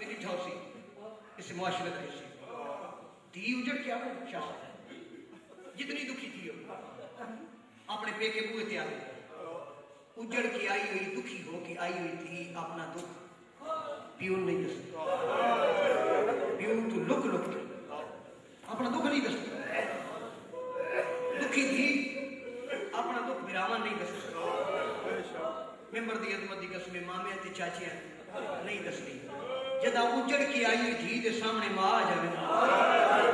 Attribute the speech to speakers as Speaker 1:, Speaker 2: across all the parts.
Speaker 1: भी नहीं ठौसी इस मुआशरे का हिस्से धी उजड़ क्या हो शासन जितनी दुखी थी अपने पेके बुए ते आ गई उजड़ के आई हुई दुखी हो के आई हुई थी अपना दुख प्यू नहीं दस प्यू तो लुक लुक अपना दुख नहीं दस दुखी थी अपना दुख विरामा नहीं दस मेंबर दी अजमत दी कसम मामे ते चाचियां नहीं दसदी जदा उजड़ के आई हुई थी ते सामने मां आ जावे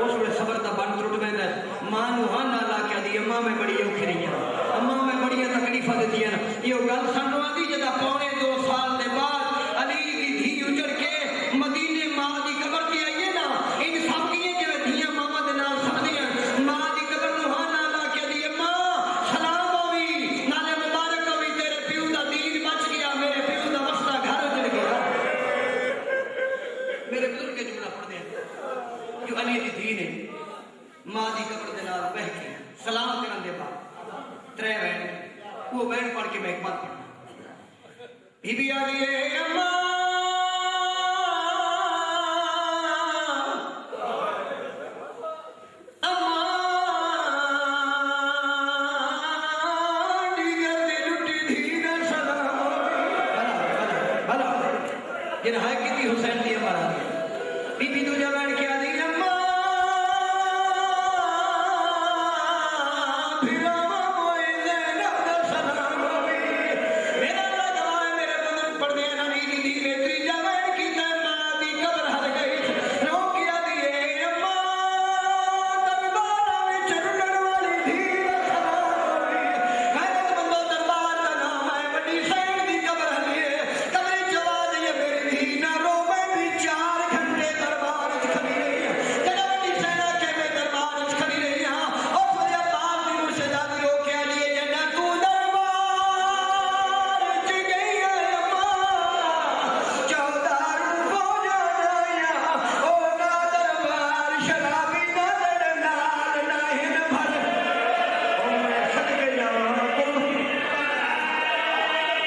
Speaker 1: उस वे सबर दा बन टुट वेंदा मां नु हाना ला के दी अम्मा मैं बड़ी औखी रही हां अम्मा मैं बड़ी तकलीफां दित्तियां यो गल सानू आंदी जदा पौने 2 साल दे बाद अली दी धी उजड़ के मदीने मां दी कब्र ते आई है ना इन सब की जिवें धीयां मामा दे नाल समझदियां मां दी कब्र नु हाना ला के दी अम्मा सलाम होवी नाले मुबारक होवी तेरे प्यू दा दीन बच गया मेरे प्यू दा वसदा घर उजड़ गया मेरे बुजुर्ग जुमला पढ़दे हैं जो अली दी धी ने मां दी कब्र दे नाल बह के सलाम करन दे बाद 3 वैन वो वैन पढ़ के मैं एक बात पढ़ना बीबी आ गई है अम्मा हुसैन दी अमर आ गई बीबी दूजा बैठ के आ गई अम्मा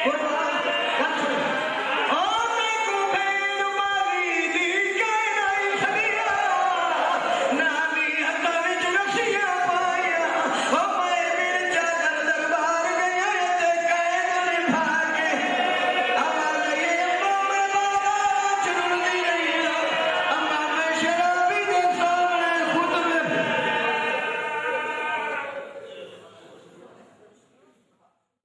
Speaker 2: What